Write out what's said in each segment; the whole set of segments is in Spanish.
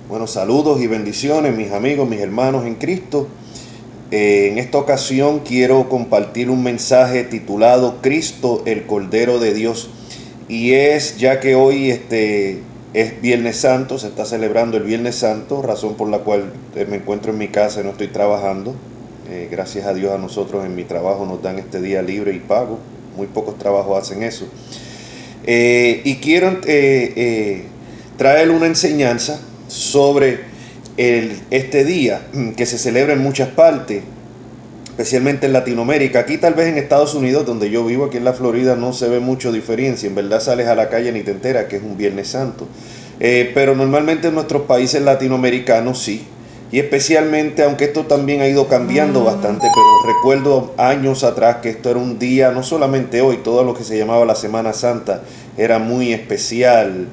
Bueno, saludos y bendiciones, mis amigos, mis hermanos en Cristo. En esta ocasión quiero compartir un mensaje titulado Cristo, el Cordero de Dios. Y es, ya que hoy es Viernes Santo, se está celebrando el Viernes Santo, razón por la cual me encuentro en mi casa y no estoy trabajando. Gracias a Dios, a nosotros en mi trabajo nos dan este día libre y pago. Muy pocos trabajos hacen eso. Y quiero traer una enseñanza sobre este día que se celebra en muchas partes, especialmente en Latinoamérica. Aquí tal vez en Estados Unidos, donde yo vivo, aquí en la Florida, no se ve mucho diferencia. En verdad sales a la calle ni te enteras que es un Viernes Santo. Pero normalmente en nuestros países latinoamericanos sí. Y especialmente, aunque esto también ha ido cambiando bastante, pero recuerdo años atrás que esto era un día, no solamente hoy, todo lo que se llamaba la Semana Santa era muy especial.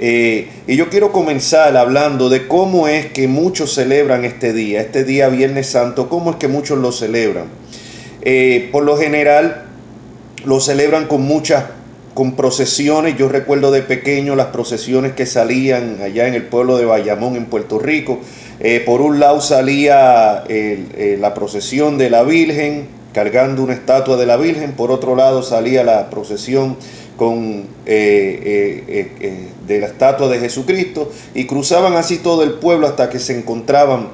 Y yo quiero comenzar hablando de cómo es que muchos celebran este día Viernes Santo, cómo es que muchos lo celebran. Por lo general lo celebran con procesiones. Yo recuerdo de pequeño las procesiones que salían allá en el pueblo de Bayamón, en Puerto Rico. Por un lado salía la procesión de la Virgen cargando una estatua de la Virgen, por otro lado salía la procesión de la estatua de Jesucristo, y cruzaban así todo el pueblo hasta que se encontraban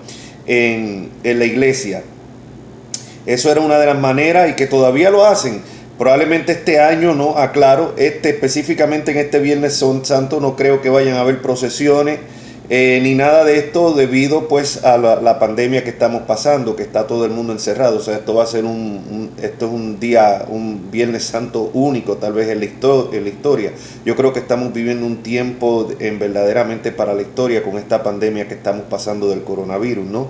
en la iglesia. Eso era una de las maneras, y que todavía lo hacen. Probablemente este año no, aclaro, específicamente en este Viernes Santo no creo que vayan a haber procesiones ni nada de esto, debido pues a la pandemia que estamos pasando, que está todo el mundo encerrado. O sea, esto va a ser esto es un Viernes Santo único tal vez en la historia. Yo creo que estamos viviendo un tiempo verdaderamente para la historia con esta pandemia que estamos pasando del coronavirus, ¿no?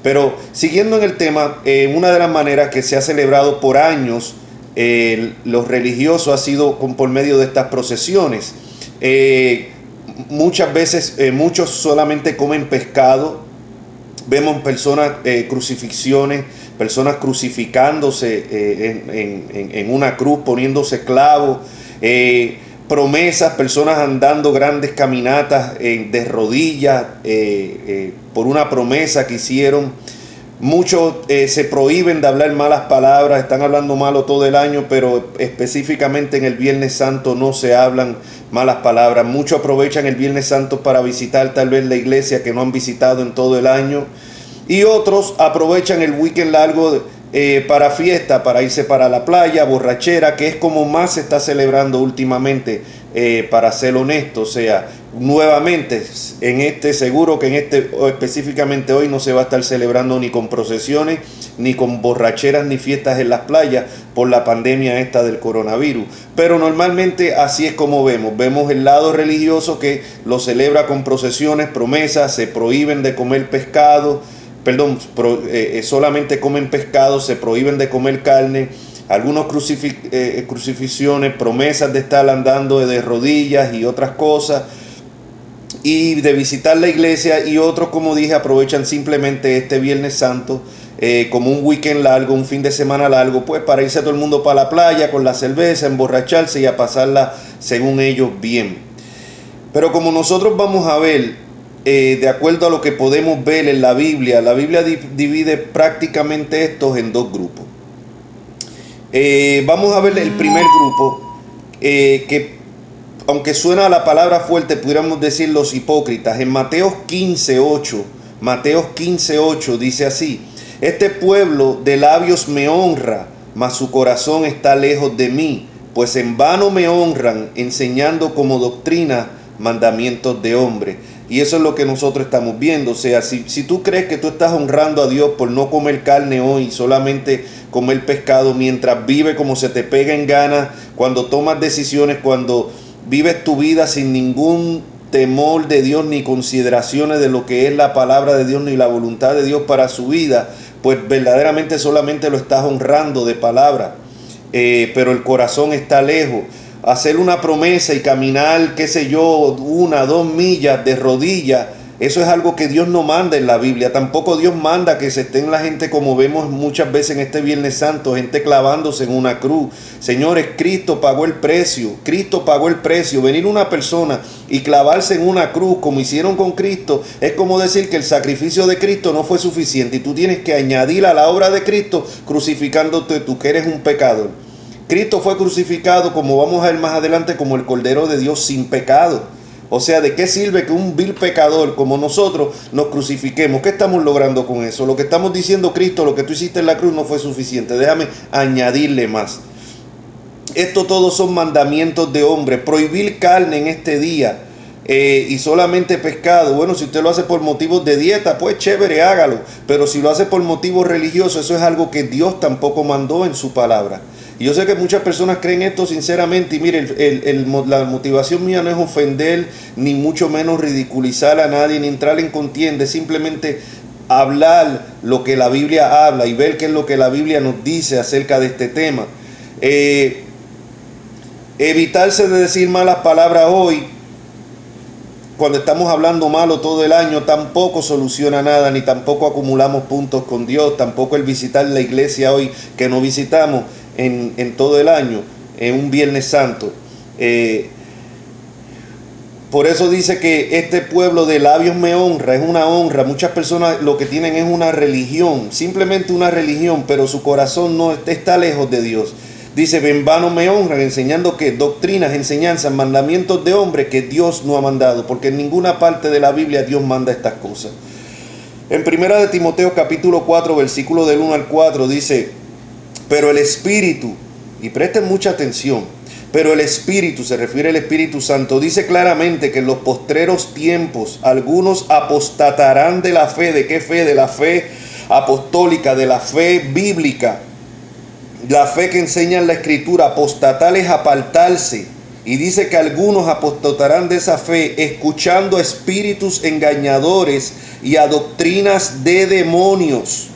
Pero siguiendo en el tema, una de las maneras que se ha celebrado por años los religiosos ha sido por medio de estas procesiones. Muchas veces muchos solamente comen pescado. Vemos personas crucifixiones, personas crucificándose en una cruz, poniéndose clavos, promesas, personas andando grandes caminatas de rodillas por una promesa que hicieron. Muchos se prohíben de hablar malas palabras, están hablando malo todo el año, pero específicamente en el Viernes Santo no se hablan malas palabras. Muchos aprovechan el Viernes Santo para visitar tal vez la iglesia que no han visitado en todo el año, y otros aprovechan el weekend largo para fiesta, para irse para la playa, borrachera, que es como más se está celebrando últimamente, para ser honesto. O sea, nuevamente, seguro que o específicamente hoy no se va a estar celebrando ni con procesiones, ni con borracheras, ni fiestas en las playas por la pandemia esta del coronavirus. Pero normalmente así es como vemos el lado religioso, que lo celebra con procesiones, promesas, se prohíben de comer pescado, solamente comen pescado, se prohíben de comer carne. Algunos crucifixiones, promesas de estar andando de rodillas y otras cosas, y de visitar la iglesia. Y otros, como dije, aprovechan simplemente este Viernes Santo como un weekend largo, un fin de semana largo, pues para irse todo el mundo para la playa con la cerveza, emborracharse y a pasarla según ellos bien. Pero como nosotros vamos a ver, de acuerdo a lo que podemos ver en la Biblia divide prácticamente estos en dos grupos. Vamos a ver el primer grupo, que aunque suena la palabra fuerte, pudiéramos decir los hipócritas. En Mateo 15:8 dice así: este pueblo de labios me honra, mas su corazón está lejos de mí, pues en vano me honran, enseñando como doctrina mandamientos de hombre. Y eso es lo que nosotros estamos viendo. O sea, si tú crees que tú estás honrando a Dios por no comer carne hoy, solamente comer pescado, mientras vives como se te pega en gana, cuando tomas decisiones, cuando vives tu vida sin ningún temor de Dios ni consideraciones de lo que es la palabra de Dios ni la voluntad de Dios para su vida, pues verdaderamente solamente lo estás honrando de palabra, pero el corazón está lejos. Hacer una promesa y caminar, qué sé yo, 1 o 2 millas de rodillas Eso es algo que Dios no manda en la Biblia. Tampoco Dios manda que se estén la gente, como vemos muchas veces en este Viernes Santo, gente clavándose en una cruz. Señores, Cristo pagó el precio. Cristo pagó el precio. Venir una persona y clavarse en una cruz como hicieron con Cristo es como decir que el sacrificio de Cristo no fue suficiente y tú tienes que añadir a la obra de Cristo crucificándote tú, que eres un pecador. Cristo fue crucificado, como vamos a ver más adelante, como el Cordero de Dios sin pecado. O sea, ¿de qué sirve que un vil pecador como nosotros nos crucifiquemos? ¿Qué estamos logrando con eso? Lo que estamos diciendo, Cristo, lo que tú hiciste en la cruz no fue suficiente. Déjame añadirle más. Esto todos son mandamientos de hombre. Prohibir carne en este día y solamente pescado. Bueno, si usted lo hace por motivos de dieta, pues chévere, hágalo. Pero si lo hace por motivos religiosos, eso es algo que Dios tampoco mandó en su palabra. Y yo sé que muchas personas creen esto sinceramente, y mire, la motivación mía no es ofender, ni mucho menos ridiculizar a nadie, ni entrar en contienda, es simplemente hablar lo que la Biblia habla y ver qué es lo que la Biblia nos dice acerca de este tema. Evitarse de decir malas palabras hoy, cuando estamos hablando malo todo el año, tampoco soluciona nada, ni tampoco acumulamos puntos con Dios, tampoco el visitar la iglesia hoy que no visitamos en todo el año, en un Viernes Santo. Por eso dice que este pueblo de labios me honra, es una honra. Muchas personas lo que tienen es una religión, simplemente una religión, pero su corazón no está lejos de Dios. Dice, en vano me honran, enseñando que doctrinas, enseñanzas, mandamientos de hombres que Dios no ha mandado, porque en ninguna parte de la Biblia Dios manda estas cosas. En 1 de Timoteo capítulo 4, versículo del 1 al 4 dice, pero el Espíritu, y presten mucha atención, pero el Espíritu, se refiere al Espíritu Santo, dice claramente que en los postreros tiempos algunos apostatarán de la fe. ¿De qué fe? De la fe apostólica, de la fe bíblica, la fe que enseña en la Escritura. Apostatar es apartarse. Y dice que algunos apostatarán de esa fe, escuchando a espíritus engañadores y a doctrinas de demonios,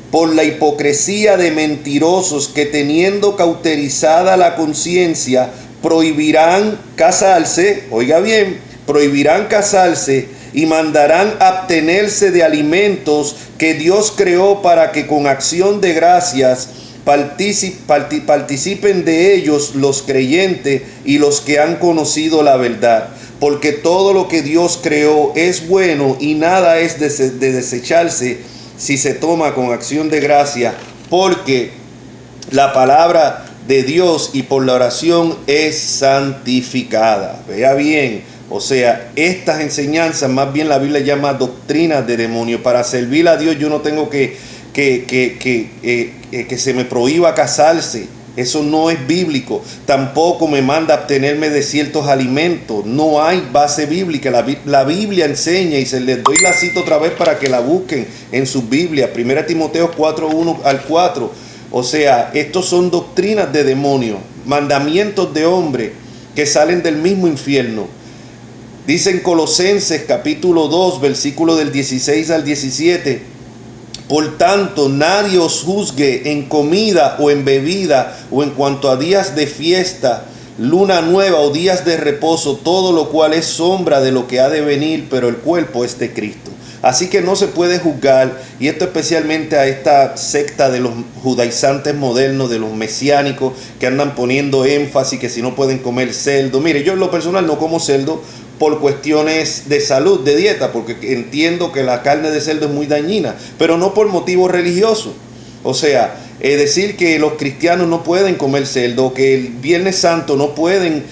por la hipocresía de mentirosos que, teniendo cauterizada la conciencia, prohibirán casarse, oiga bien, prohibirán casarse y mandarán abstenerse de alimentos que Dios creó para que con acción de gracias participen de ellos los creyentes y los que han conocido la verdad. Porque todo lo que Dios creó es bueno y nada es de desecharse si se toma con acción de gracia, porque la palabra de Dios y por la oración es santificada. Vea bien, o sea, estas enseñanzas, más bien la Biblia llama doctrinas de demonios. Para servir a Dios yo no tengo que se me prohíba casarse. Eso no es bíblico. Tampoco me manda a abstenerme de ciertos alimentos. No hay base bíblica. La Biblia enseña, y se les doy la cita otra vez para que la busquen en sus Biblias. 1 Timoteo 4, 1 al 4. O sea, estos son doctrinas de demonios, mandamientos de hombre que salen del mismo infierno. Dice en Colosenses capítulo 2, versículo del 16 al 17. Por tanto, nadie os juzgue en comida o en bebida o en cuanto a días de fiesta, luna nueva o días de reposo, todo lo cual es sombra de lo que ha de venir, pero el cuerpo es de Cristo. Así que no se puede juzgar, y esto especialmente a esta secta de los judaizantes modernos, de los mesiánicos, que andan poniendo énfasis que si no pueden comer cerdo. Mire, yo en lo personal no como cerdo por cuestiones de salud, de dieta, porque entiendo que la carne de cerdo es muy dañina, pero no por motivos religiosos. O sea, decir que los cristianos no pueden comer cerdo, que el Viernes Santo no pueden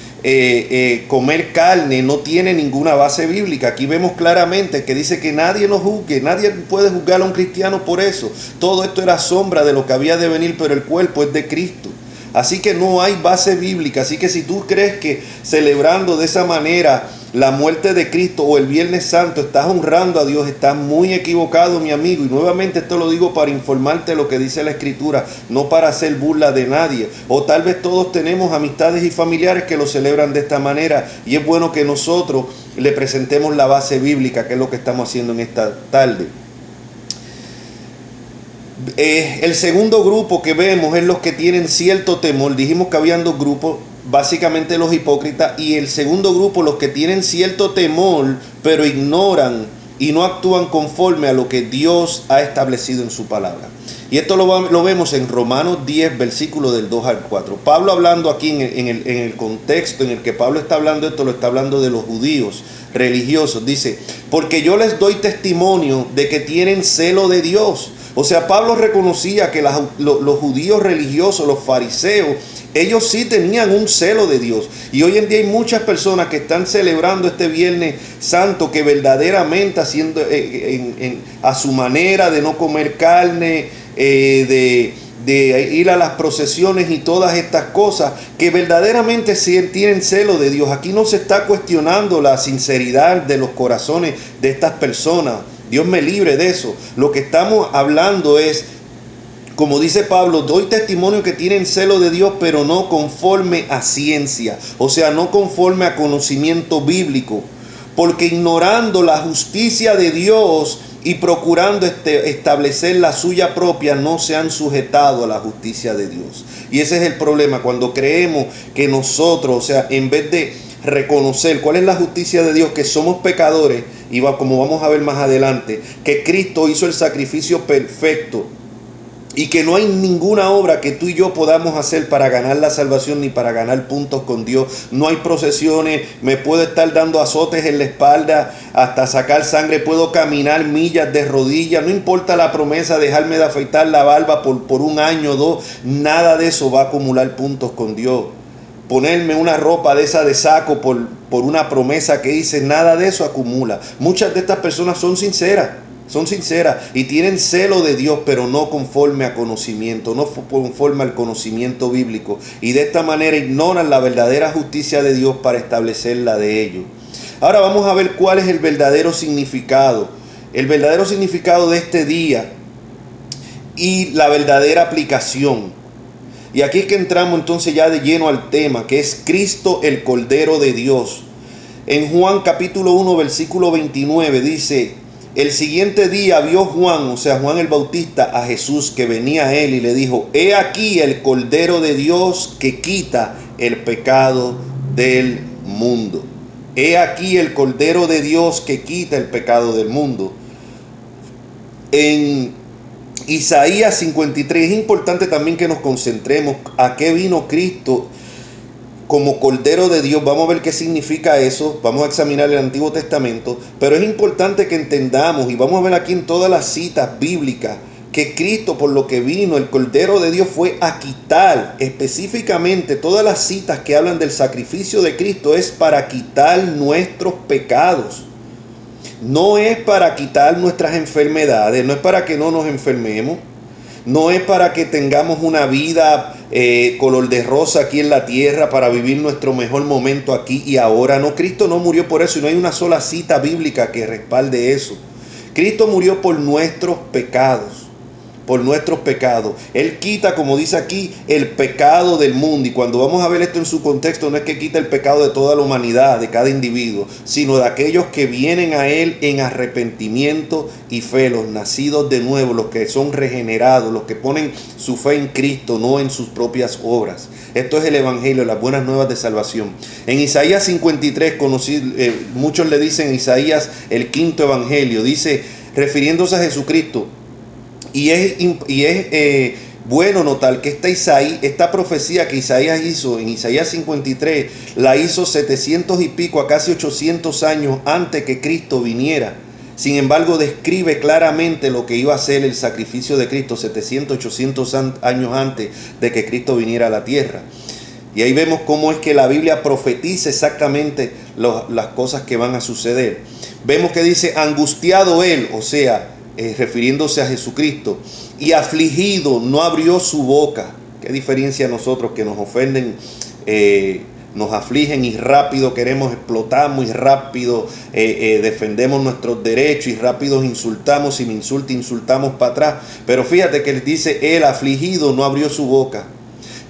comer carne, no tiene ninguna base bíblica. Aquí vemos claramente que dice que nadie nos juzgue, nadie puede juzgar a un cristiano por eso. Todo esto era sombra de lo que había de venir, pero el cuerpo es de Cristo. Así que no hay base bíblica. Así que si tú crees que celebrando de esa manera la muerte de Cristo o el Viernes Santo estás honrando a Dios, estás muy equivocado, mi amigo. Y nuevamente esto lo digo para informarte lo que dice la Escritura, no para hacer burla de nadie. O tal vez todos tenemos amistades y familiares que lo celebran de esta manera, y es bueno que nosotros le presentemos la base bíblica, que es lo que estamos haciendo en esta tarde. El segundo grupo que vemos es los que tienen cierto temor. Dijimos que habían dos grupos, básicamente los hipócritas, y el segundo grupo, los que tienen cierto temor pero ignoran y no actúan conforme a lo que Dios ha establecido en su palabra. Y esto lo vemos en Romanos 10, versículo del 2 al 4. Pablo hablando aquí en el contexto en el que Pablo está hablando esto, lo está hablando de los judíos religiosos. Dice, porque yo les doy testimonio de que tienen celo de Dios. O sea, Pablo reconocía que los judíos religiosos, los fariseos, ellos sí tenían un celo de Dios. Y hoy en día hay muchas personas que están celebrando este Viernes Santo, que verdaderamente haciendo a su manera de no comer carne, de ir a las procesiones y todas estas cosas, que verdaderamente sí tienen celo de Dios. Aquí no se está cuestionando la sinceridad de los corazones de estas personas. Dios me libre de eso. Lo que estamos hablando es, como dice Pablo, doy testimonio que tienen celo de Dios, pero no conforme a ciencia, o sea, no conforme a conocimiento bíblico, porque ignorando la justicia de Dios y procurando establecer la suya propia, no se han sujetado a la justicia de Dios. Y ese es el problema, cuando creemos que nosotros, o sea, en vez de reconocer cuál es la justicia de Dios, que somos pecadores, y como vamos a ver más adelante, que Cristo hizo el sacrificio perfecto, y que no hay ninguna obra que tú y yo podamos hacer para ganar la salvación ni para ganar puntos con Dios. No hay procesiones, me puedo estar dando azotes en la espalda hasta sacar sangre, puedo caminar millas de rodillas, no importa la promesa, dejarme de afeitar la barba por un año o dos, nada de eso va a acumular puntos con Dios. Ponerme una ropa de esa de saco por una promesa que hice, nada de eso acumula. Muchas de estas personas son sinceras y tienen celo de Dios, pero no conforme a conocimiento, no conforme al conocimiento bíblico, y de esta manera ignoran la verdadera justicia de Dios para establecer la de ellos. Ahora vamos a ver cuál es el verdadero significado de este día y la verdadera aplicación. Y aquí es que entramos entonces ya de lleno al tema, que es Cristo el Cordero de Dios. En Juan capítulo 1 versículo 29 dice: el siguiente día vio Juan, o sea Juan el Bautista, a Jesús que venía a él y le dijo: he aquí el Cordero de Dios que quita el pecado del mundo. He aquí el Cordero de Dios que quita el pecado del mundo. En Isaías 53 es importante también que nos concentremos a qué vino Cristo como Cordero de Dios. Vamos a ver qué significa eso, vamos a examinar el Antiguo Testamento, pero es importante que entendamos, y vamos a ver aquí en todas las citas bíblicas, que Cristo, por lo que vino, el Cordero de Dios, fue a quitar, específicamente todas las citas que hablan del sacrificio de Cristo es para quitar nuestros pecados. No es para quitar nuestras enfermedades, no es para que no nos enfermemos, no es para que tengamos una vida color de rosa aquí en la tierra, para vivir nuestro mejor momento aquí y ahora. No, Cristo no murió por eso, y no hay una sola cita bíblica que respalde eso. Cristo murió por nuestros pecados. Por nuestros pecados. Él quita, como dice aquí, el pecado del mundo. Y cuando vamos a ver esto en su contexto, no es que quita el pecado de toda la humanidad, de cada individuo, sino de aquellos que vienen a Él en arrepentimiento y fe, los nacidos de nuevo, los que son regenerados, los que ponen su fe en Cristo, no en sus propias obras. Esto es el Evangelio, las buenas nuevas de salvación. En Isaías 53, muchos le dicen Isaías el quinto Evangelio, dice, refiriéndose a Jesucristo, y es bueno notar que esta profecía que Isaías hizo en Isaías 53, la hizo 700 y pico a casi 800 años antes que Cristo viniera. Sin embargo, describe claramente lo que iba a ser el sacrificio de Cristo 700, 800 años antes de que Cristo viniera a la tierra. Y ahí vemos cómo es que la Biblia profetiza exactamente las cosas que van a suceder. Vemos que dice, angustiado él, o sea, refiriéndose a Jesucristo, y afligido, no abrió su boca. Qué diferencia a nosotros, que nos ofenden, nos afligen y rápido queremos explotar, muy rápido defendemos nuestros derechos y rápido insultamos, si me insulta, insultamos para atrás. Pero fíjate que él dice, él afligido no abrió su boca.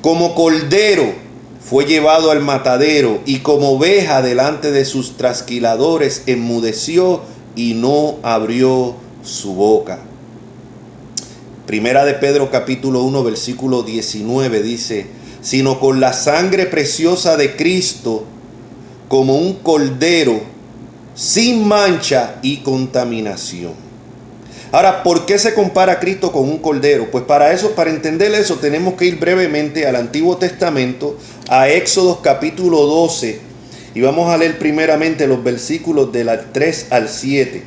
Como cordero fue llevado al matadero, y como oveja delante de sus trasquiladores enmudeció y no abrió su boca. Primera de Pedro capítulo 1 versículo 19 dice, sino con la sangre preciosa de Cristo, como un cordero sin mancha y contaminación. Ahora, ¿por qué se compara a Cristo con un cordero? Pues para entender eso, tenemos que ir brevemente al Antiguo Testamento, a Éxodo capítulo 12, y vamos a leer primeramente los versículos del 3 al 7,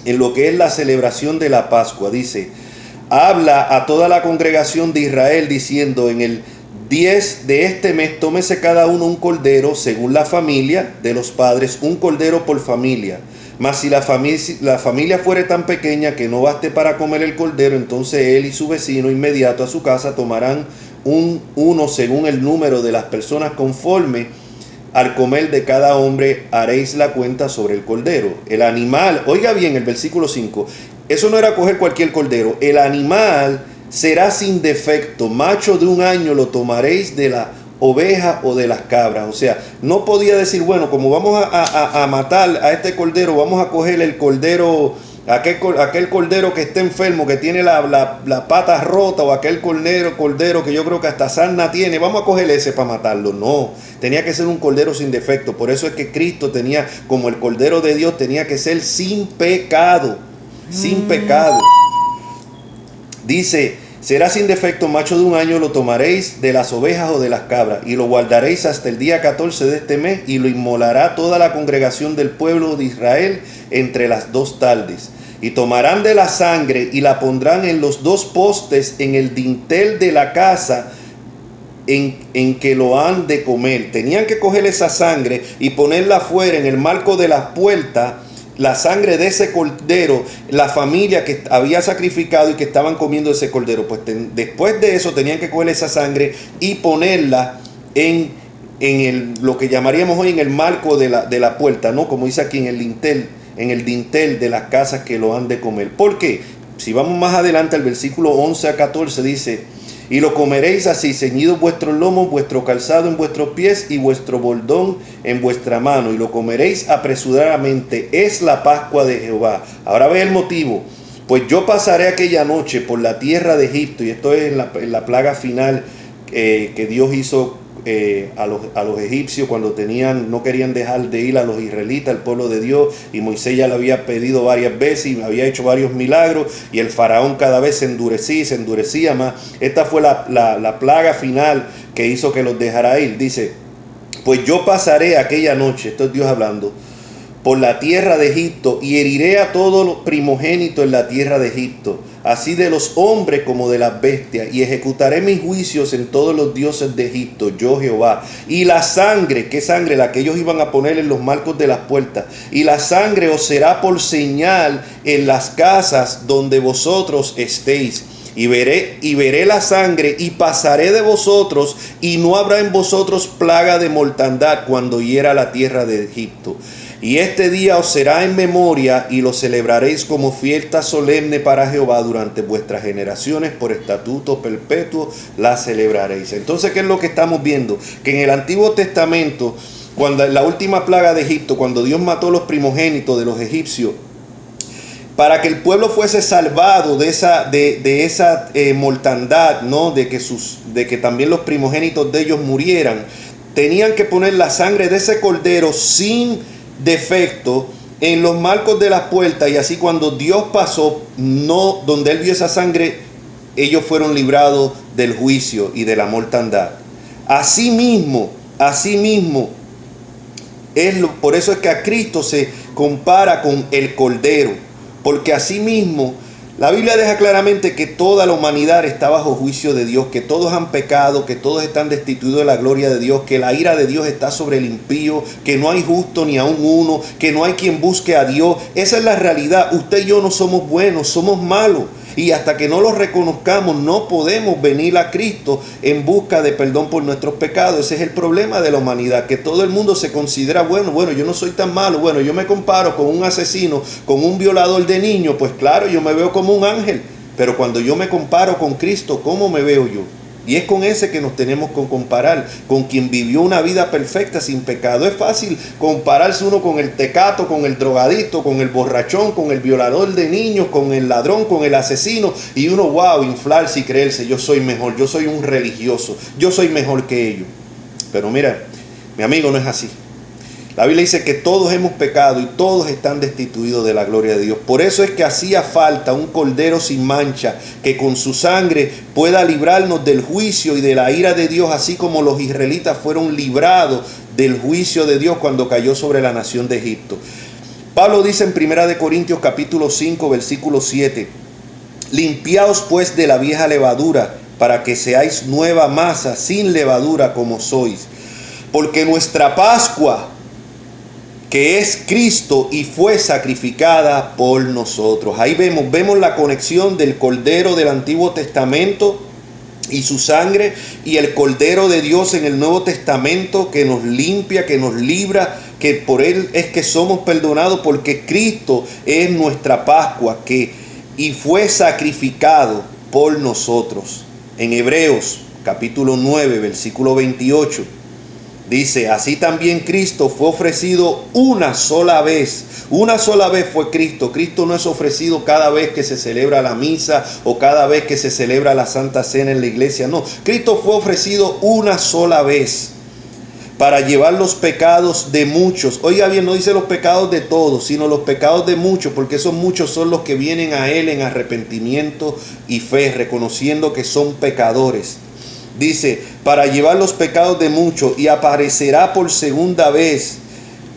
en lo que es la celebración de la Pascua. Dice: habla a toda la congregación de Israel diciendo, en el 10 de este mes tómese cada uno un cordero según la familia de los padres, un cordero por familia. Mas si la familia fuere tan pequeña que no baste para comer el cordero, entonces él y su vecino inmediato a su casa tomarán uno según el número de las personas, conforme al comer de cada hombre haréis la cuenta sobre el cordero. El animal, oiga bien el versículo 5, eso no era coger cualquier cordero, el animal será sin defecto, macho de 1 año lo tomaréis de la oveja o de las cabras. O sea, no podía decir, bueno, como vamos a matar a este cordero, vamos a coger el cordero, aquel cordero que esté enfermo, que tiene la pata rota, o aquel cordero que yo creo que hasta sarna tiene, vamos a coger ese para matarlo. No, tenía que ser un cordero sin defecto. Por eso es que Cristo tenía, como el cordero de Dios, tenía que ser sin pecado, sin pecado. Dice: será sin defecto, macho de 1 año lo tomaréis de las ovejas o de las cabras, y lo guardaréis hasta el día 14 de este mes, y lo inmolará toda la congregación del pueblo de Israel entre las 2 tardes. Y tomarán de la sangre y la pondrán en los 2 postes en el dintel de la casa en que lo han de comer. Tenían que coger esa sangre y ponerla afuera en el marco de la puerta, la sangre de ese cordero, la familia que había sacrificado y que estaban comiendo ese cordero. Pues después de eso tenían que coger esa sangre y ponerla en lo que llamaríamos hoy en el marco de la puerta, ¿no? Como dice aquí, en el dintel de las casas que lo han de comer. ¿Por qué? Si vamos más adelante al versículo 11 a 14 dice: y lo comeréis así, ceñidos vuestros lomos, vuestro calzado en vuestros pies y vuestro bordón en vuestra mano, y lo comeréis apresuradamente, es la Pascua de Jehová. Ahora ve el motivo: pues yo pasaré aquella noche por la tierra de Egipto, y esto es en la plaga final que Dios hizo a los egipcios cuando no querían dejar de ir a los israelitas, el pueblo de Dios, y Moisés ya le había pedido varias veces y había hecho varios milagros, y el faraón cada vez se endurecía más. Esta fue la plaga final que hizo que los dejara ir. Dice: pues yo pasaré aquella noche, esto es Dios hablando, por la tierra de Egipto, y heriré a todos los primogénitos en la tierra de Egipto, así de los hombres como de las bestias, y ejecutaré mis juicios en todos los dioses de Egipto, yo Jehová. Y la sangre, ¿qué sangre? La que ellos iban a poner en los marcos de las puertas. Y la sangre os será por señal en las casas donde vosotros estéis. Y veré la sangre y pasaré de vosotros, y no habrá en vosotros plaga de mortandad cuando hiera la tierra de Egipto. Y este día os será en memoria, y lo celebraréis como fiesta solemne para Jehová durante vuestras generaciones, por estatuto perpetuo la celebraréis. Entonces, ¿qué es lo que estamos viendo? Que en el Antiguo Testamento, cuando la última plaga de Egipto, cuando Dios mató los primogénitos de los egipcios, para que el pueblo fuese salvado de esa mortandad, ¿no? de que también los primogénitos de ellos murieran, tenían que poner la sangre de ese cordero sin defecto en los marcos de las puertas, y así cuando Dios pasó, donde él vio esa sangre, ellos fueron librados del juicio y de la mortandad. Asimismo, por eso es que a Cristo se compara con el cordero, porque asimismo la Biblia deja claramente que toda la humanidad está bajo juicio de Dios, que todos han pecado, que todos están destituidos de la gloria de Dios, que la ira de Dios está sobre el impío, que no hay justo ni aun uno, que no hay quien busque a Dios. Esa es la realidad. Usted y yo no somos buenos, somos malos. Y hasta que no lo reconozcamos, no podemos venir a Cristo en busca de perdón por nuestros pecados. Ese es el problema de la humanidad, que todo el mundo se considera bueno, yo no soy tan malo, bueno, yo me comparo con un asesino, con un violador de niños, pues claro, yo me veo como un ángel. Pero cuando yo me comparo con Cristo, ¿cómo me veo yo? Y es con ese que nos tenemos que comparar, con quien vivió una vida perfecta sin pecado. Es fácil compararse uno con el tecato, con el drogadicto, con el borrachón, con el violador de niños, con el ladrón, con el asesino, y uno, wow, inflarse y creerse, yo soy mejor, yo soy un religioso, yo soy mejor que ellos. Pero mira, mi amigo, no es así. La Biblia dice que todos hemos pecado y todos están destituidos de la gloria de Dios. Por eso es que hacía falta un cordero sin mancha, que con su sangre pueda librarnos del juicio y de la ira de Dios, así como los israelitas fueron librados del juicio de Dios cuando cayó sobre la nación de Egipto. Pablo dice en 1 Corintios capítulo 5, versículo 7, limpiaos pues de la vieja levadura, para que seáis nueva masa sin levadura como sois. Porque nuestra Pascua, que es Cristo y fue sacrificada por nosotros. Ahí vemos la conexión del Cordero del Antiguo Testamento y su sangre, y el Cordero de Dios en el Nuevo Testamento, que nos limpia, que nos libra, que por Él es que somos perdonados, porque Cristo es nuestra Pascua, y fue sacrificado por nosotros. En Hebreos capítulo 9, versículo 28, dice, así también Cristo fue ofrecido una sola vez. Una sola vez fue Cristo. Cristo no es ofrecido cada vez que se celebra la misa o cada vez que se celebra la Santa Cena en la iglesia. No, Cristo fue ofrecido una sola vez para llevar los pecados de muchos. Oiga bien, no dice los pecados de todos, sino los pecados de muchos, porque esos muchos son los que vienen a Él en arrepentimiento y fe, reconociendo que son pecadores. Dice, para llevar los pecados de muchos, y aparecerá por segunda vez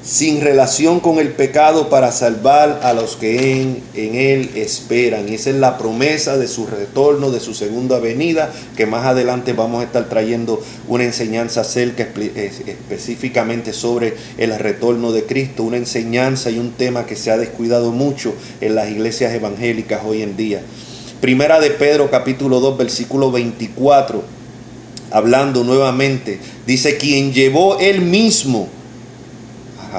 sin relación con el pecado para salvar a los que en Él esperan. Y esa es la promesa de su retorno, de su segunda venida, que más adelante vamos a estar trayendo una enseñanza acerca específicamente sobre el retorno de Cristo. Una enseñanza y un tema que se ha descuidado mucho en las iglesias evangélicas hoy en día. Primera de Pedro capítulo 2 versículo 24. Hablando nuevamente, dice, quien llevó Él mismo,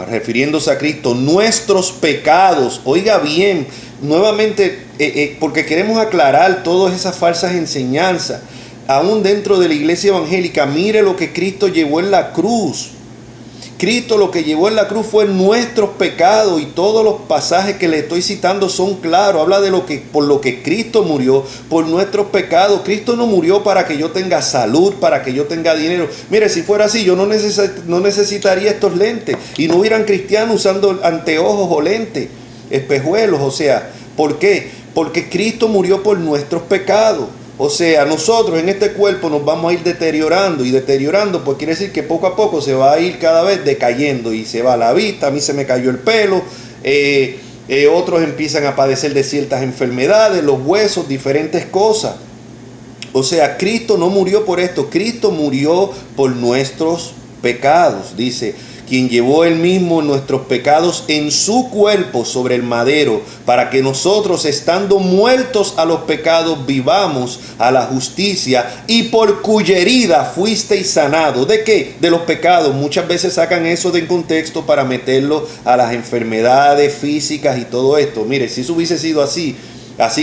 refiriéndose a Cristo, nuestros pecados. Oiga bien, nuevamente, porque queremos aclarar todas esas falsas enseñanzas, aún dentro de la iglesia evangélica. Mire lo que Cristo llevó en la cruz. Cristo lo que llevó en la cruz fue nuestros pecados, y todos los pasajes que le estoy citando son claros. Habla de por lo que Cristo murió por nuestros pecados. Cristo no murió para que yo tenga salud, para que yo tenga dinero. Mire, si fuera así, yo no necesitaría estos lentes, y no hubieran cristianos usando anteojos o lentes, espejuelos. O sea, ¿por qué? Porque Cristo murió por nuestros pecados. O sea, nosotros en este cuerpo nos vamos a ir deteriorando, y deteriorando pues quiere decir que poco a poco se va a ir cada vez decayendo, y se va la vista. A mí se me cayó el pelo, otros empiezan a padecer de ciertas enfermedades, los huesos, diferentes cosas. O sea, Cristo no murió por esto, Cristo murió por nuestros pecados. Dice, quien llevó Él mismo nuestros pecados en su cuerpo sobre el madero, para que nosotros, estando muertos a los pecados, vivamos a la justicia, y por cuya herida fuisteis sanados. ¿De qué? De los pecados. Muchas veces sacan eso de contexto para meterlo a las enfermedades físicas y todo esto. Mire, si eso hubiese sido así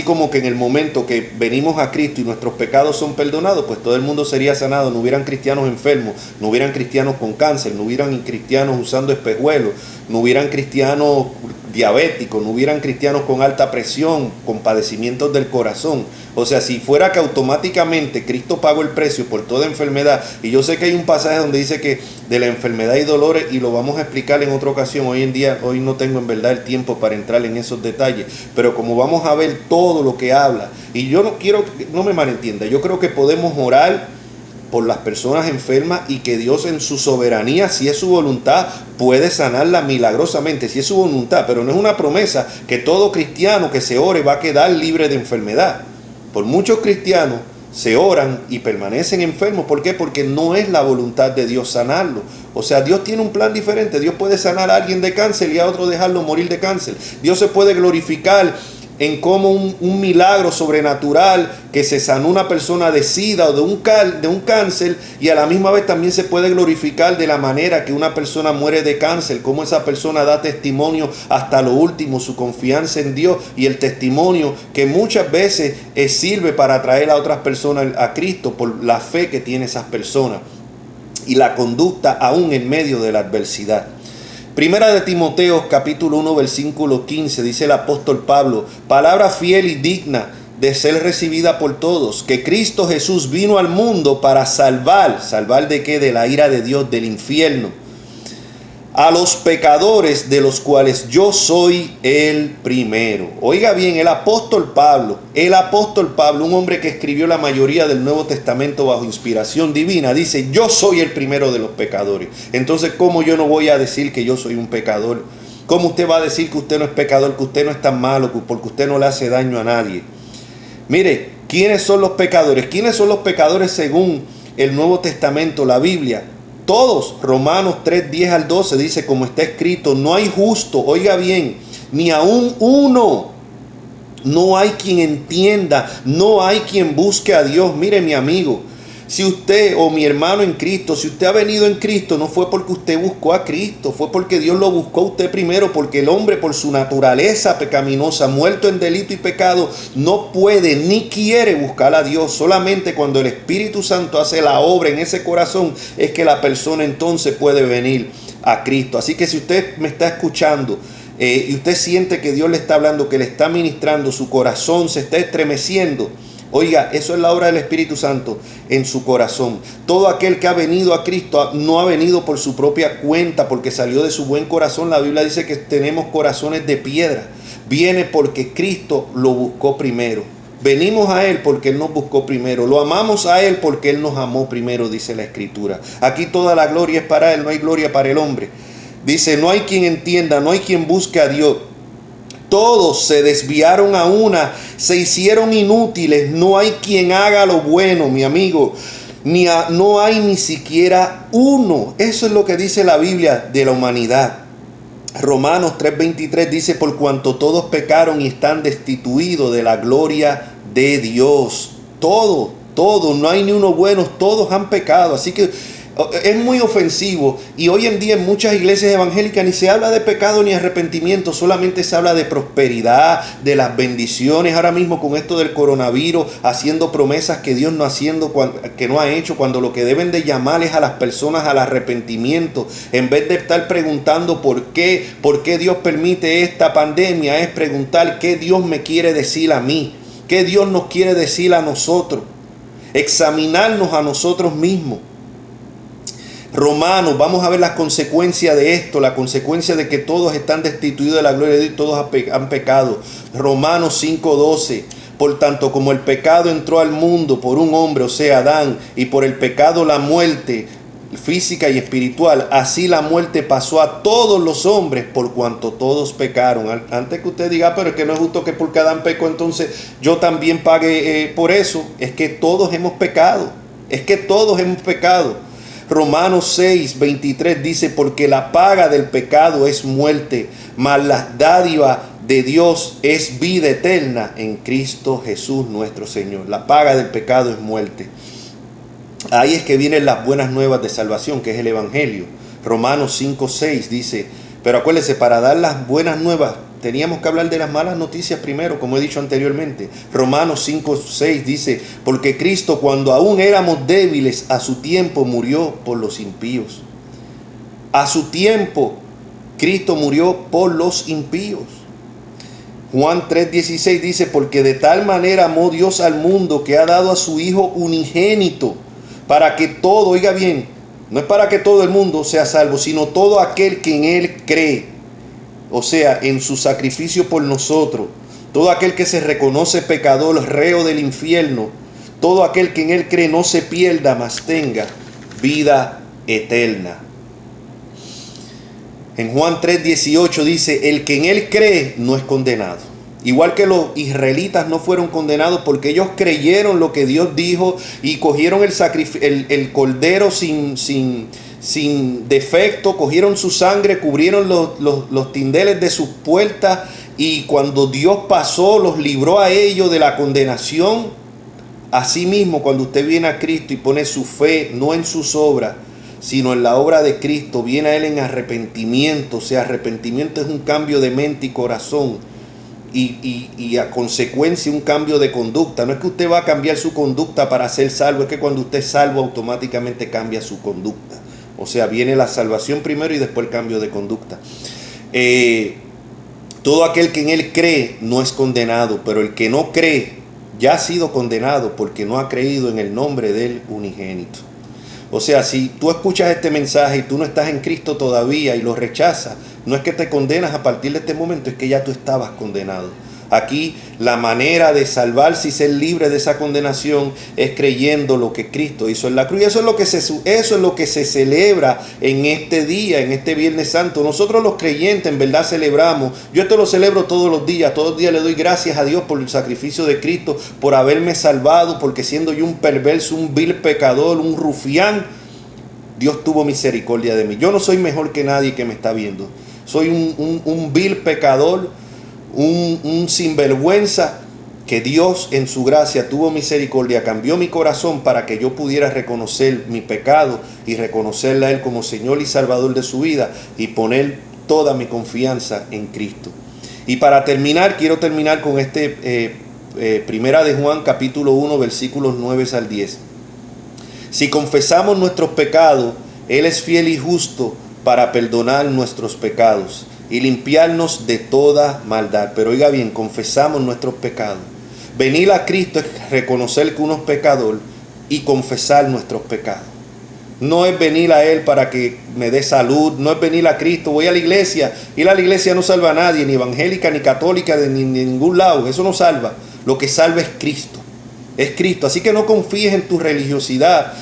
como que en el momento que venimos a Cristo y nuestros pecados son perdonados, pues todo el mundo sería sanado. No hubieran cristianos enfermos, no hubieran cristianos con cáncer, no hubieran cristianos usando espejuelos, no hubieran cristianos diabéticos, no hubieran cristianos con alta presión, con padecimientos del corazón. O sea, si fuera que automáticamente Cristo pagó el precio por toda enfermedad, y yo sé que hay un pasaje donde dice que de la enfermedad y dolores, y lo vamos a explicar en otra ocasión. Hoy no tengo en verdad el tiempo para entrar en esos detalles, pero como vamos a ver todo lo que habla, y yo no quiero que no me malentienda, yo creo que podemos orar por las personas enfermas, y que Dios en su soberanía, si es su voluntad, puede sanarla milagrosamente, si es su voluntad. Pero no es una promesa que todo cristiano que se ore va a quedar libre de enfermedad. Por muchos cristianos se oran y permanecen enfermos. ¿Por qué? Porque no es la voluntad de Dios sanarlo. O sea, Dios tiene un plan diferente. Dios puede sanar a alguien de cáncer y a otro dejarlo morir de cáncer. Dios se puede glorificar en cómo un milagro sobrenatural, que se sanó una persona de SIDA o de un cáncer, y a la misma vez también se puede glorificar de la manera que una persona muere de cáncer, cómo esa persona da testimonio hasta lo último, su confianza en Dios, y el testimonio que muchas veces sirve para atraer a otras personas a Cristo por la fe que tiene esas personas y la conducta aún en medio de la adversidad. Primera de Timoteo capítulo 1 versículo 15, dice el apóstol Pablo: palabra fiel y digna de ser recibida por todos, que Cristo Jesús vino al mundo para ¿salvar de qué? De la ira de Dios, del infierno, a los pecadores, de los cuales yo soy el primero. Oiga bien, el apóstol Pablo, un hombre que escribió la mayoría del Nuevo Testamento bajo inspiración divina, dice: yo soy el primero de los pecadores. Entonces, ¿cómo yo no voy a decir que yo soy un pecador? ¿Cómo usted va a decir que usted no es pecador, que usted no es tan malo, porque usted no le hace daño a nadie? Mire, ¿quiénes son los pecadores? ¿Quiénes son los pecadores según el Nuevo Testamento, la Biblia? Todos. Romanos 3, 10 al 12 dice, como está escrito: no hay justo, oiga bien, ni aún uno. No hay quien entienda, no hay quien busque a Dios. Mire, mi amigo, si usted, o mi hermano en Cristo, si usted ha venido en Cristo, no fue porque usted buscó a Cristo, fue porque Dios lo buscó a usted primero, porque el hombre, por su naturaleza pecaminosa, muerto en delito y pecado, no puede ni quiere buscar a Dios. Solamente cuando el Espíritu Santo hace la obra en ese corazón es que la persona entonces puede venir a Cristo. Así que si usted me está escuchando y usted siente que Dios le está hablando, que le está ministrando, su corazón se está estremeciendo, oiga, eso es la obra del Espíritu Santo en su corazón. Todo aquel que ha venido a Cristo no ha venido por su propia cuenta, porque salió de su buen corazón. La Biblia dice que tenemos corazones de piedra. Viene porque Cristo lo buscó primero. Venimos a Él porque Él nos buscó primero. Lo amamos a Él porque Él nos amó primero, dice la Escritura. Aquí toda la gloria es para Él, no hay gloria para el hombre. Dice: no hay quien entienda, no hay quien busque a Dios. Todos se desviaron a una, se hicieron inútiles. No hay quien haga lo bueno, mi amigo. No hay ni siquiera uno. Eso es lo que dice la Biblia de la humanidad. Romanos 3:23 dice: por cuanto todos pecaron y están destituidos de la gloria de Dios. Todos, no hay ni uno bueno, todos han pecado. Así que es muy ofensivo, y hoy en día en muchas iglesias evangélicas ni se habla de pecado ni arrepentimiento, solamente se habla de prosperidad, de las bendiciones. Ahora mismo con esto del coronavirus, haciendo promesas que Dios no ha hecho, cuando lo que deben de llamar es a las personas al arrepentimiento, en vez de estar preguntando por qué Dios permite esta pandemia, es preguntar qué Dios me quiere decir a mí, qué Dios nos quiere decir a nosotros, examinarnos a nosotros mismos. Romanos, vamos a ver las consecuencias de esto, la consecuencia de que todos están destituidos de la gloria de Dios, todos han pecado. Romanos 5:12, por tanto, como el pecado entró al mundo por un hombre, o sea, Adán, y por el pecado la muerte física y espiritual, así la muerte pasó a todos los hombres por cuanto todos pecaron. Antes que usted diga: pero es que no es justo que porque Adán pecó, entonces yo también pague por eso. Es que todos hemos pecado, Romanos 6:23 dice: porque la paga del pecado es muerte, mas la dádiva de Dios es vida eterna en Cristo Jesús nuestro Señor. La paga del pecado es muerte. Ahí es que vienen las buenas nuevas de salvación, que es el Evangelio. Romanos 5:6 dice: pero acuérdense, para dar las buenas nuevas teníamos que hablar de las malas noticias primero, como he dicho anteriormente. Romanos 5:6 dice: porque Cristo, cuando aún éramos débiles, a su tiempo murió por los impíos. A su tiempo Cristo murió por los impíos. Juan 3:16 dice: porque de tal manera amó Dios al mundo que ha dado a su Hijo unigénito, para que todo, oiga bien, no es para que todo el mundo sea salvo, sino todo aquel que en Él cree. O sea, en su sacrificio por nosotros. Todo aquel que se reconoce pecador, reo del infierno, todo aquel que en Él cree no se pierda, mas tenga vida eterna. En Juan 3:18 dice: el que en Él cree no es condenado. Igual que los israelitas no fueron condenados porque ellos creyeron lo que Dios dijo y cogieron el cordero sin defecto, cogieron su sangre, cubrieron los tindeles de sus puertas, y cuando Dios pasó, los libró a ellos de la condenación. Asimismo, cuando usted viene a Cristo y pone su fe no en sus obras, sino en la obra de Cristo, viene a Él en arrepentimiento. O sea, arrepentimiento es un cambio de mente y corazón. Y a consecuencia un cambio de conducta. No es que usted va a cambiar su conducta para ser salvo, es que cuando usted es salvo automáticamente cambia su conducta. O sea, viene la salvación primero y después el cambio de conducta. Todo aquel que en Él cree no es condenado, pero el que no cree ya ha sido condenado porque no ha creído en el nombre del unigénito. O sea, si tú escuchas este mensaje y tú no estás en Cristo todavía y lo rechazas, no es que te condenas a partir de este momento, es que ya tú estabas condenado. Aquí la manera de salvarse y ser libre de esa condenación es creyendo lo que Cristo hizo en la cruz. Y eso es lo que se celebra en este día, en este Viernes Santo. Nosotros los creyentes en verdad celebramos. Yo esto lo celebro todos los días le doy gracias a Dios por el sacrificio de Cristo, por haberme salvado, porque siendo yo un perverso, un vil pecador, un rufián, Dios tuvo misericordia de mí. Yo no soy mejor que nadie que me está viendo. Soy un vil pecador, un sinvergüenza, que Dios en su gracia tuvo misericordia, cambió mi corazón para que yo pudiera reconocer mi pecado y reconocerle a Él como Señor y Salvador de su vida y poner toda mi confianza en Cristo. Y para terminar, quiero terminar con Primera de Juan capítulo 1 versículos 9 al 10. Si confesamos nuestros pecados, Él es fiel y justo para perdonar nuestros pecados y limpiarnos de toda maldad. Pero oiga bien, confesamos nuestros pecados. Venir a Cristo es reconocer que uno es pecador y confesar nuestros pecados. No es venir a Él para que me dé salud, no es venir a Cristo, voy a la iglesia. Ir a la iglesia no salva a nadie, ni evangélica, ni católica, ni ningún lado. Eso no salva. Lo que salva es Cristo. Es Cristo. Así que no confíes en tu religiosidad.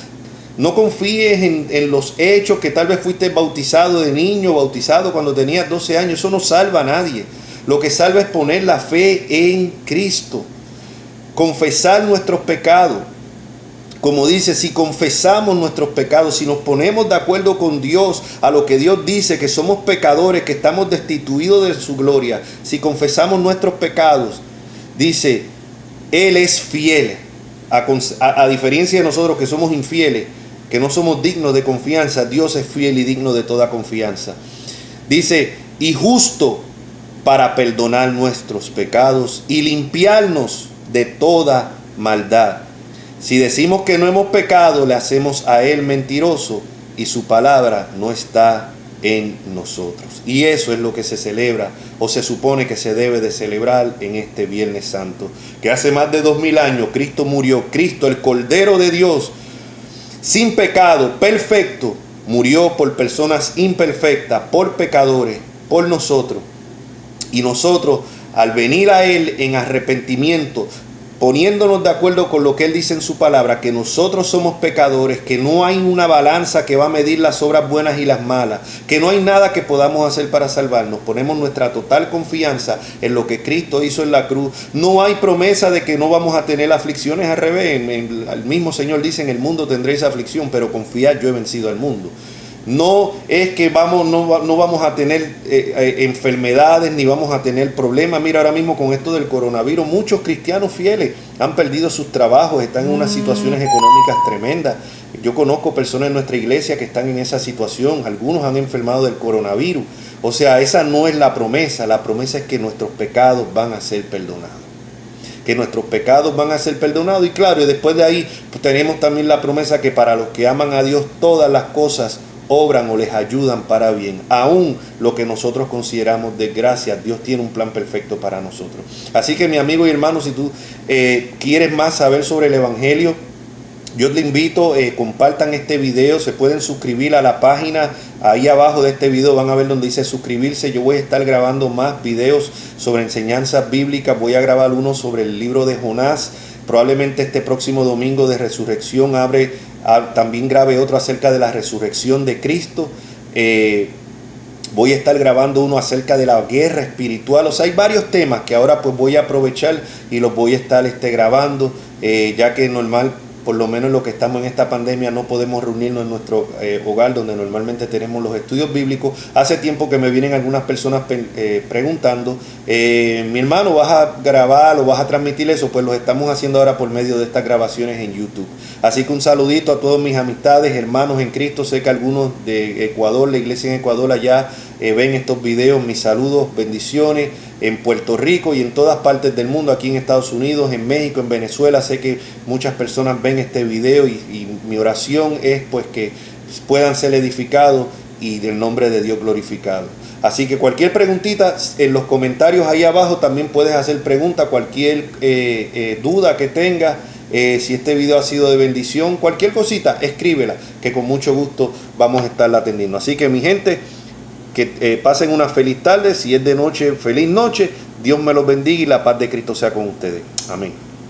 No confíes en los hechos que tal vez fuiste bautizado de niño, bautizado cuando tenías 12 años. Eso no salva a nadie. Lo que salva es poner la fe en Cristo. Confesar nuestros pecados. Como dice, si confesamos nuestros pecados, si nos ponemos de acuerdo con Dios a lo que Dios dice, que somos pecadores, que estamos destituidos de su gloria, si confesamos nuestros pecados, dice, Él es fiel. A diferencia de nosotros que somos infieles, que no somos dignos de confianza, Dios es fiel y digno de toda confianza. Dice, y justo para perdonar nuestros pecados y limpiarnos de toda maldad. Si decimos que no hemos pecado, le hacemos a Él mentiroso y su palabra no está en nosotros. Y eso es lo que se celebra o se supone que se debe de celebrar en este Viernes Santo. Que hace más de 2000 años Cristo murió. Cristo, el Cordero de Dios, sin pecado, perfecto, murió por personas imperfectas, por pecadores, por nosotros. Y nosotros, al venir a Él en arrepentimiento, poniéndonos de acuerdo con lo que Él dice en su palabra, que nosotros somos pecadores, que no hay una balanza que va a medir las obras buenas y las malas, que no hay nada que podamos hacer para salvarnos, ponemos nuestra total confianza en lo que Cristo hizo en la cruz. No hay promesa de que no vamos a tener aflicciones, al revés. El mismo Señor dice, en el mundo tendréis aflicción, pero confiad, yo he vencido al mundo. No es que no vamos a tener enfermedades ni vamos a tener problemas. Mira, ahora mismo con esto del coronavirus, muchos cristianos fieles han perdido sus trabajos, están en unas situaciones económicas tremendas. Yo conozco personas en nuestra iglesia que están en esa situación, algunos han enfermado del coronavirus. O sea, esa no es la promesa es que nuestros pecados van a ser perdonados. Que nuestros pecados van a ser perdonados. Y claro, y después de ahí pues, tenemos también la promesa que para los que aman a Dios todas las cosas obran o les ayudan para bien. Aún lo que nosotros consideramos desgracia, Dios tiene un plan perfecto para nosotros. Así que mi amigo y hermano, si tú quieres más saber sobre el Evangelio, yo te invito, compartan este video, se pueden suscribir a la página, ahí abajo de este video van a ver donde dice suscribirse. Yo voy a estar grabando más videos sobre enseñanzas bíblicas, voy a grabar uno sobre el libro de Jonás, probablemente este próximo domingo de resurrección también grabe otro acerca de la resurrección de Cristo. Voy a estar grabando uno acerca de la guerra espiritual. O sea, hay varios temas que ahora pues voy a aprovechar y los voy a estar grabando, ya que normal, por lo menos lo que estamos en esta pandemia, no podemos reunirnos en nuestro hogar donde normalmente tenemos los estudios bíblicos. Hace tiempo que me vienen algunas personas preguntando, mi hermano, ¿vas a grabar o vas a transmitir eso? Pues lo estamos haciendo ahora por medio de estas grabaciones en YouTube. Así que un saludito a todos mis amistades, hermanos en Cristo. Sé que algunos de Ecuador, la iglesia en Ecuador allá, ven estos videos. Mis saludos, bendiciones en Puerto Rico y en todas partes del mundo, aquí en Estados Unidos, en México, en Venezuela. Sé que muchas personas ven este video y mi oración es pues que puedan ser edificados y del nombre de Dios glorificado. Así que cualquier preguntita en los comentarios ahí abajo, también puedes hacer pregunta, cualquier duda que tengas, si este video ha sido de bendición, cualquier cosita, escríbela, que con mucho gusto vamos a estarla atendiendo. Así que mi gente, que pasen una feliz tarde. Si es de noche, feliz noche. Dios me los bendiga y la paz de Cristo sea con ustedes. Amén.